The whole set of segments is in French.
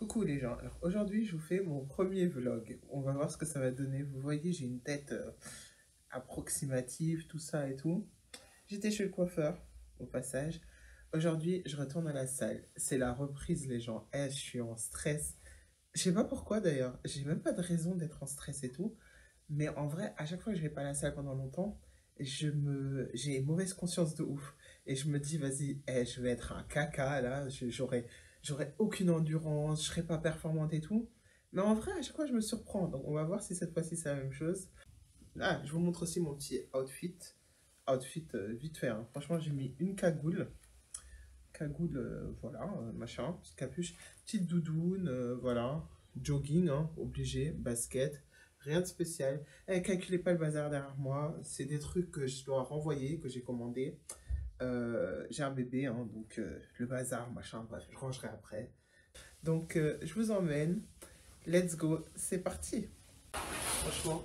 Coucou les gens, alors aujourd'hui je vous fais mon premier vlog, on va voir ce que ça va donner, vous voyez j'ai une tête approximative, tout ça et tout. J'étais chez le coiffeur, au passage, aujourd'hui je retourne à la salle, c'est la reprise les gens, je suis en stress, je sais pas pourquoi d'ailleurs, j'ai même pas de raison d'être en stress et tout, mais en vrai à chaque fois que je vais pas à la salle pendant longtemps, j'ai mauvaise conscience de ouf, et je me dis vas-y, je vais être un caca là, j'aurais aucune endurance, je serais pas performante et tout. Mais en vrai, à chaque fois, je me surprends. Donc, on va voir si cette fois-ci, c'est la même chose. Ah, je vous montre aussi mon petit outfit. Outfit vite fait, hein. Franchement, j'ai mis une cagoule. Cagoule, voilà, machin, petite capuche. Petite doudoune, voilà. Jogging, hein, obligé. Basket. Rien de spécial. Calculez pas le bazar derrière moi. C'est des trucs que je dois renvoyer, que j'ai commandé. J'ai un bébé, hein, donc le bazar, machin, bref, je rangerai après. Donc, je vous emmène. Let's go, c'est parti. Franchement,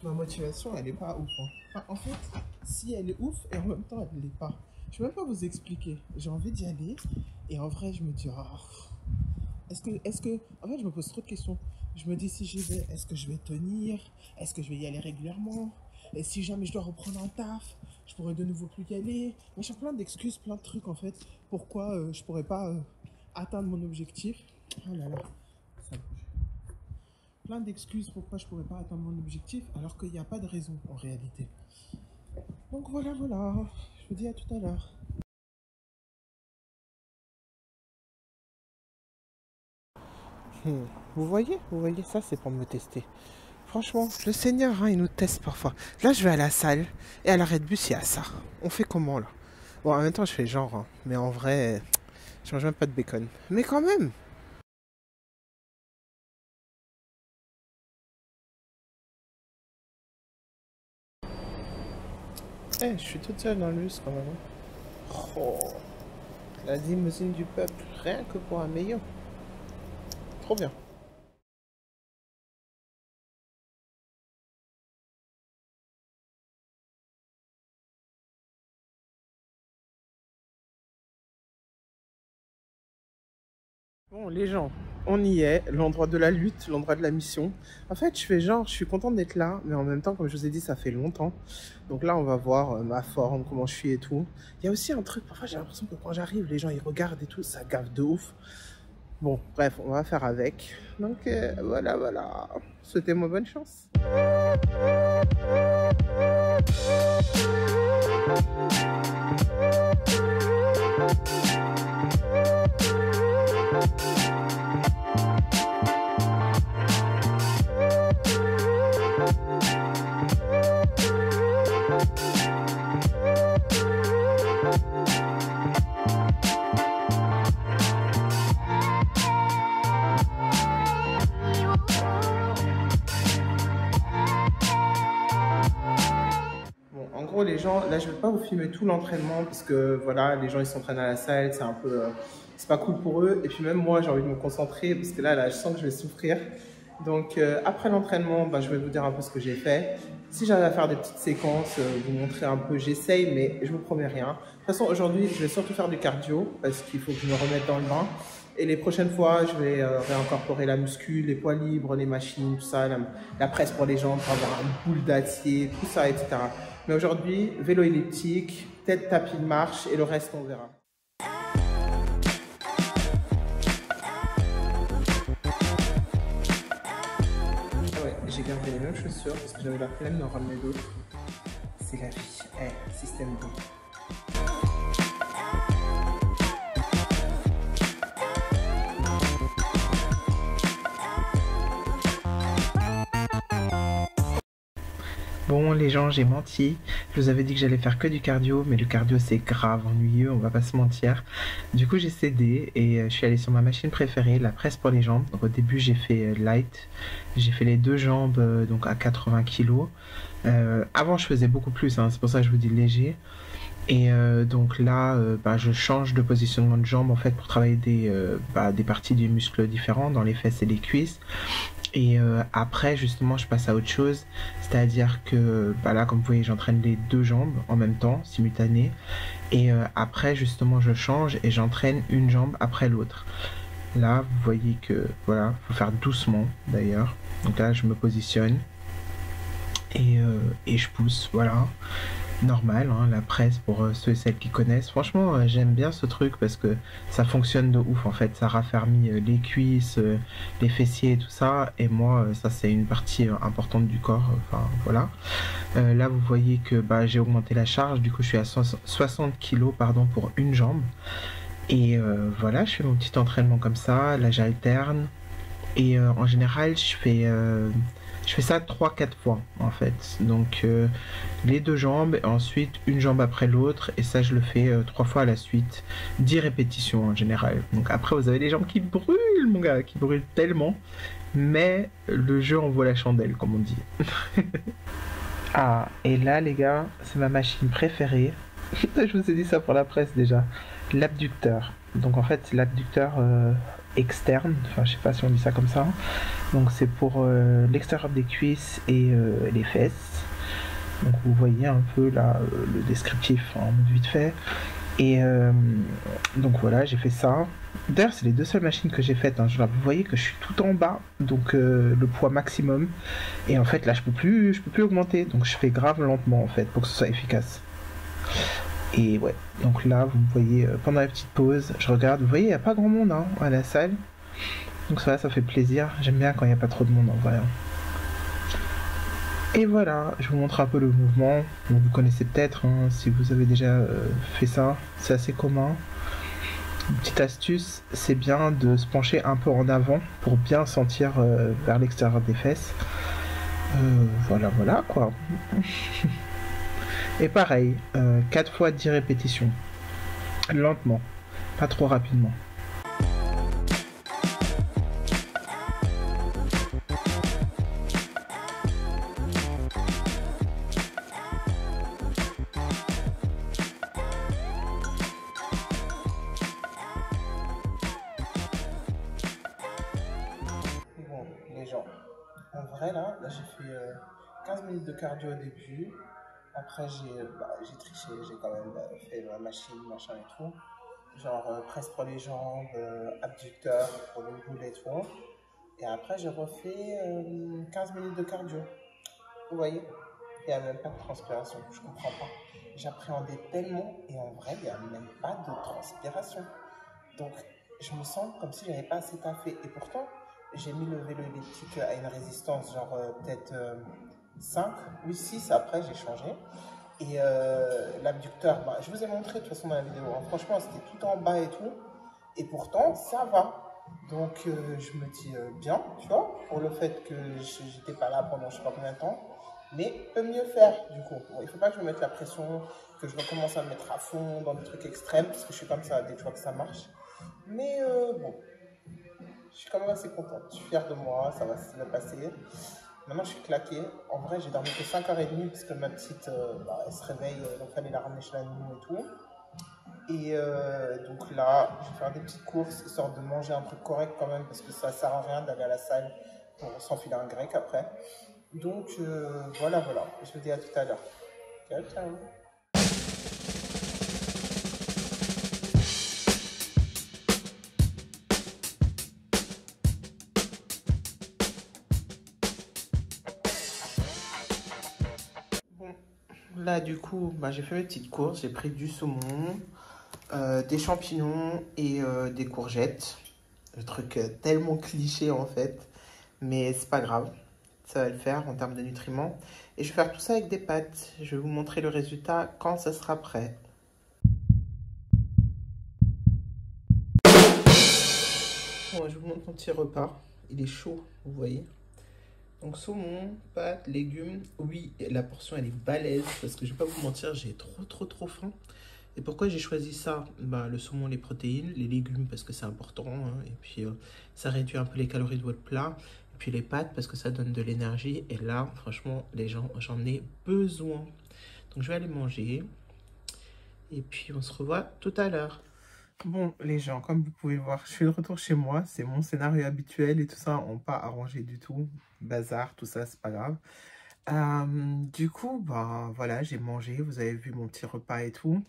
ma motivation, elle est pas ouf, hein. Enfin, en fait, si elle est ouf, et en même temps, elle l'est pas. Je vais même pas vous expliquer. J'ai envie d'y aller, et en vrai, je me dis, ah, en fait, je me pose trop de questions. Je me dis, si j'y vais, est-ce que je vais tenir? Est-ce que je vais y aller régulièrement? Et si jamais je dois reprendre un taf, je pourrais de nouveau plus y aller. Mais j'ai plein d'excuses, plein de trucs, en fait. Pourquoi je pourrais pas atteindre mon objectif? Oh là là, ça bouge. Plein d'excuses pourquoi je pourrais pas atteindre mon objectif, alors qu'il n'y a pas de raison, en réalité. Donc voilà, voilà. Je vous dis à tout à l'heure. Vous voyez ça, c'est pour me tester. Franchement, le Seigneur, hein, il nous teste parfois. Là, je vais à la salle, et à l'arrêt de bus, il y a ça. On fait comment, là? Bon, en même temps, je fais genre, hein, mais en vrai, je mange même pas de bacon. Mais quand même! Je suis toute seule dans le bus, quand même, hein. Oh, la limousine du peuple, rien que pour un meilleur. Trop bien. Bon, les gens, on y est, l'endroit de la lutte, l'endroit de la mission. En fait, je fais genre, je suis contente d'être là, mais en même temps, comme je vous ai dit, ça fait longtemps. Donc là, on va voir ma forme, comment je suis et tout. Il y a aussi un truc, parfois j'ai l'impression que quand j'arrive, les gens ils regardent et tout, ça gave de ouf. Bon, bref, on va faire avec. Donc voilà, voilà. Souhaitez-moi bonne chance. En gros, les gens, là, je vais pas vous filmer tout l'entraînement parce que voilà, les gens ils s'entraînent à la salle, c'est un peu, c'est pas cool pour eux. Et puis même moi, j'ai envie de me concentrer parce que là, je sens que je vais souffrir. Donc après l'entraînement, bah, je vais vous dire un peu ce que j'ai fait. Si j'arrive à faire des petites séquences, vous montrer un peu, j'essaye, mais je vous promets rien. De toute façon, aujourd'hui, je vais surtout faire du cardio parce qu'il faut que je me remette dans le bain. Et les prochaines fois, je vais réincorporer la muscu, les poids libres, les machines, tout ça, la presse pour les jambes, pour avoir une boule d'acier, tout ça, etc. Mais aujourd'hui, vélo elliptique, tête tapis de marche et le reste, on verra. Ah ouais, j'ai gardé les mêmes chaussures parce que j'avais la flemme d'en ramener d'autres. C'est la vie. Système bon. Bon les gens, j'ai menti, je vous avais dit que j'allais faire que du cardio, mais le cardio c'est grave ennuyeux, on va pas se mentir. Du coup j'ai cédé et je suis allée sur ma machine préférée, la presse pour les jambes. Donc au début j'ai fait light, j'ai fait les deux jambes donc à 80 kg. Avant je faisais beaucoup plus, hein, c'est pour ça que je vous dis léger. Et donc là, je change de positionnement de jambes en fait pour travailler des parties du muscle différents dans les fesses et les cuisses. Et après justement je passe à autre chose, c'est-à-dire que là comme vous voyez j'entraîne les deux jambes en même temps, simultané. Et après justement je change et j'entraîne une jambe après l'autre. Là, vous voyez que, voilà, faut faire doucement d'ailleurs. Donc là, je me positionne et je pousse, voilà. Normal, hein, la presse pour ceux et celles qui connaissent. Franchement, j'aime bien ce truc parce que ça fonctionne de ouf en fait. Ça raffermit les cuisses, les fessiers et tout ça. Et moi, ça c'est une partie importante du corps. Enfin voilà. Là, vous voyez que bah, j'ai augmenté la charge. Du coup, je suis à 60 kilos pardon, pour une jambe. Et voilà, je fais mon petit entraînement comme ça. Là, j'alterne. Et en général, je fais ça 3 4 fois en fait. Donc les deux jambes, et ensuite une jambe après l'autre. Et ça, je le fais 3 fois à la suite. 10 répétitions en général. Donc après, vous avez les jambes qui brûlent, mon gars, qui brûlent tellement. Mais le jeu en vaut la chandelle, comme on dit. Ah, et là, les gars, c'est ma machine préférée. Je vous ai dit ça pour la presse déjà. L'abducteur. Donc en fait, c'est l'abducteur externe. Enfin, je sais pas si on dit ça comme ça. Donc c'est pour l'extérieur des cuisses et les fesses. Donc vous voyez un peu là le descriptif en vite fait. Et donc voilà, j'ai fait ça. D'ailleurs, c'est les deux seules machines que j'ai faites, hein. Genre, vous voyez que je suis tout en bas, donc le poids maximum. Et en fait, là, je peux plus augmenter. Donc je fais grave lentement en fait pour que ce soit efficace. Et ouais, donc là, vous me voyez pendant la petite pause, je regarde. Vous voyez, il n'y a pas grand monde hein, à la salle. Donc ça fait plaisir. J'aime bien quand il n'y a pas trop de monde en vrai, hein. Et voilà, je vous montre un peu le mouvement. Bon, vous connaissez peut-être hein, si vous avez déjà fait ça. C'est assez commun. Une petite astuce, c'est bien de se pencher un peu en avant pour bien sentir vers l'extérieur des fesses. Voilà quoi. Et pareil, 4 fois 10 répétitions. Lentement, pas trop rapidement. Bon, les gens, en vrai là j'ai fait 15 minutes de cardio au début. Après j'ai triché, j'ai quand même fait ma machine, machin et tout. Genre presse pour les jambes, abducteur pour le boule et tout. Et après j'ai refait 15 minutes de cardio. Vous voyez, il n'y a même pas de transpiration, je comprends pas. J'appréhendais tellement et en vrai il n'y a même pas de transpiration. Donc, je me sens comme si j'avais pas assez taffé. Et pourtant, j'ai mis le vélo elliptique à une résistance, genre peut-être 5, oui 6, après j'ai changé. Et l'abducteur, bah, je vous ai montré de toute façon dans la vidéo, hein. Franchement, c'était tout en bas et tout. Et pourtant, ça va. Donc, je me dis bien, tu vois, pour le fait que j'étais pas là pendant je sais pas combien de temps. Mais peut mieux faire, du coup. Bon, il faut pas que je me mette la pression, que je recommence à me mettre à fond dans des trucs extrêmes, parce que je suis comme ça dès que je vois que ça marche. Mais bon, je suis quand même assez contente. Je suis fière de moi, ça va se passer. Maintenant, je suis claquée. En vrai, j'ai dormi que 5h30 parce que ma petite, bah, elle se réveille, donc il fallait la ramener chez la nounou et tout. Et donc là, je vais faire des petites courses, histoire de manger un truc correct quand même, parce que ça sert à rien d'aller à la salle pour s'enfiler un grec après. Donc voilà. Je vous dis à tout à l'heure. Ciao, ciao. Bon, là du coup, bah, j'ai fait mes petites courses. J'ai pris du saumon, des champignons et des courgettes. Le truc tellement cliché en fait, mais c'est pas grave. Ça va le faire en termes de nutriments. Et je vais faire tout ça avec des pâtes. Je vais vous montrer le résultat quand ça sera prêt. Bon, je vous montre mon petit repas. Il est chaud, vous voyez. Donc saumon, pâtes, légumes. Oui, la portion elle est balèze parce que je vais pas vous mentir, j'ai trop faim. Et pourquoi j'ai choisi ça? Bah, le saumon, les protéines, les légumes parce que c'est important, hein, et puis ça réduit un peu les calories de votre plat. Et puis les pâtes parce que ça donne de l'énergie. Et là, franchement, les gens, j'en ai besoin. Donc je vais aller manger. Et puis on se revoit tout à l'heure. Bon, les gens, comme vous pouvez le voir, je suis de retour chez moi. C'est mon scénario habituel et tout ça, on pas arrangé du tout. Bazar, tout ça, c'est pas grave. Du coup, bah voilà, j'ai mangé. Vous avez vu mon petit repas et tout.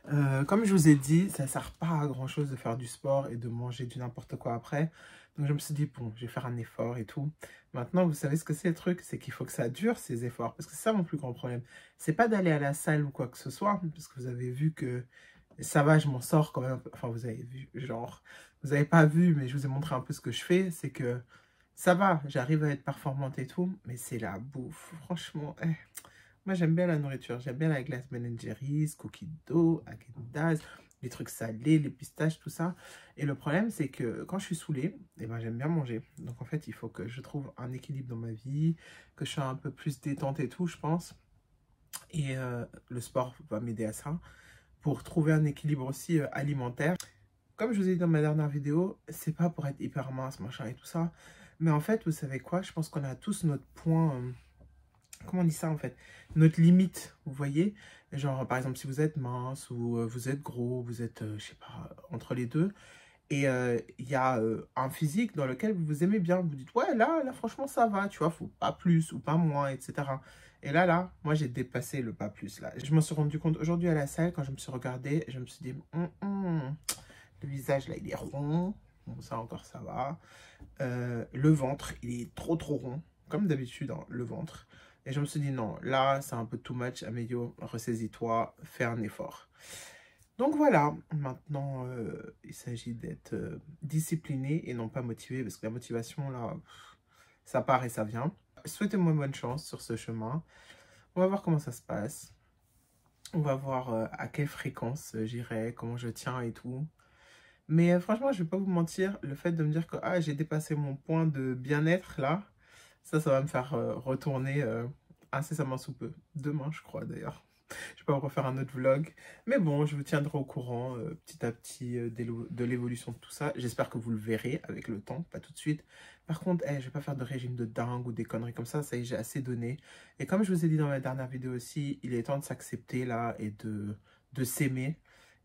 Comme je vous ai dit, ça sert pas à grand chose de faire du sport et de manger du n'importe quoi après. Donc je me suis dit, bon, je vais faire un effort et tout. Maintenant, vous savez ce que c'est le truc, c'est qu'il faut que ça dure ces efforts. Parce que c'est ça mon plus grand problème. C'est pas d'aller à la salle ou quoi que ce soit, parce que vous avez vu que ça va, je m'en sors quand même. Enfin, vous avez vu, genre, vous avez pas vu, mais je vous ai montré un peu ce que je fais. C'est que ça va, j'arrive à être performante et tout, mais c'est la bouffe. Franchement, moi, j'aime bien la nourriture. J'aime bien la glace Ben Jerry's, cookies dough, Häagen-Dazs, les trucs salés, les pistaches, tout ça. Et le problème, c'est que quand je suis saoulée, eh ben, j'aime bien manger. Donc, en fait, il faut que je trouve un équilibre dans ma vie, que je sois un peu plus détente et tout, je pense. Et le sport va m'aider à ça. Pour trouver un équilibre aussi alimentaire. Comme je vous ai dit dans ma dernière vidéo, c'est pas pour être hyper mince, machin et tout ça. Mais en fait, vous savez quoi? Je pense qu'on a tous notre point... comment on dit ça en fait? Notre limite, vous voyez? Genre, par exemple, si vous êtes mince ou vous êtes gros, vous êtes, je sais pas, entre les deux. Et il y a un physique dans lequel vous vous aimez bien. Vous dites, ouais, là, franchement, ça va, tu vois, faut pas plus ou pas moins, etc. Et là, moi, j'ai dépassé le pas plus, là. Je m'en suis rendu compte aujourd'hui à la salle, quand je me suis regardée, je me suis dit, le visage, là, il est rond. Bon, ça encore, ça va. Le ventre, il est trop rond. Comme d'habitude, hein, le ventre. Et je me suis dit, non, là, c'est un peu too much. Amélie, ressaisis-toi, fais un effort. Donc voilà, maintenant, il s'agit d'être discipliné et non pas motivé. Parce que la motivation, là, ça part et ça vient. Souhaitez-moi bonne chance sur ce chemin. On va voir comment ça se passe. On va voir à quelle fréquence j'irai, comment je tiens et tout. Mais franchement, je vais pas vous mentir, le fait de me dire que j'ai dépassé mon point de bien-être là, ça va me faire retourner incessamment sous peu. Demain, je crois d'ailleurs. Je vais pas vous refaire un autre vlog. Mais bon, je vous tiendrai au courant petit à petit de l'évolution de tout ça. J'espère que vous le verrez avec le temps, pas tout de suite. Par contre, je vais pas faire de régime de dingue ou des conneries comme ça. Ça y est, j'ai assez donné. Et comme je vous ai dit dans ma dernière vidéo aussi, il est temps de s'accepter là et de s'aimer.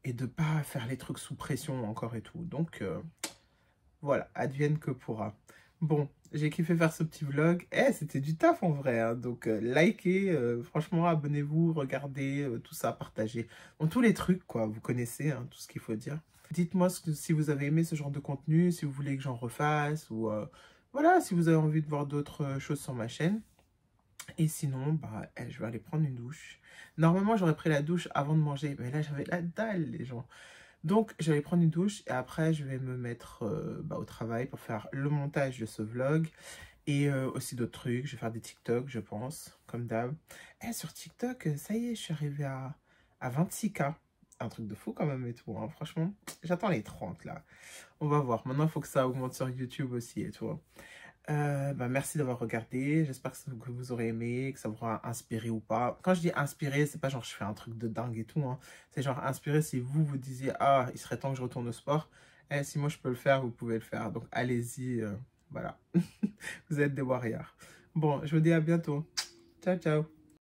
Et de pas faire les trucs sous pression encore et tout. Donc, voilà, advienne que pourra. Bon, j'ai kiffé faire ce petit vlog. C'était du taf en vrai. Hein. Donc, likez, franchement, abonnez-vous, regardez, tout ça, partagez. Bon, tous les trucs, quoi, vous connaissez, hein, tout ce qu'il faut dire. Dites-moi si vous avez aimé ce genre de contenu, si vous voulez que j'en refasse, ou voilà, si vous avez envie de voir d'autres choses sur ma chaîne. Et sinon, bah, je vais aller prendre une douche. Normalement, j'aurais pris la douche avant de manger, mais là, j'avais la dalle, les gens. Donc, je vais aller prendre une douche et après, je vais me mettre au travail pour faire le montage de ce vlog et aussi d'autres trucs. Je vais faire des TikTok, je pense, comme d'hab. Sur TikTok, ça y est, je suis arrivée à 26K. Un truc de fou quand même et tout, hein. Franchement, j'attends les 30 là. On va voir. Maintenant, il faut que ça augmente sur YouTube aussi et tout. Merci d'avoir regardé, j'espère que vous aurez aimé, que ça vous aura inspiré ou pas. Quand je dis inspiré, c'est pas genre je fais un truc de dingue et tout, hein. C'est genre inspiré si vous vous disiez il serait temps que je retourne au sport. Si moi je peux le faire, vous pouvez le faire. Donc allez-y, voilà. Vous êtes des warriors. Bon, je vous dis à bientôt. Ciao, ciao.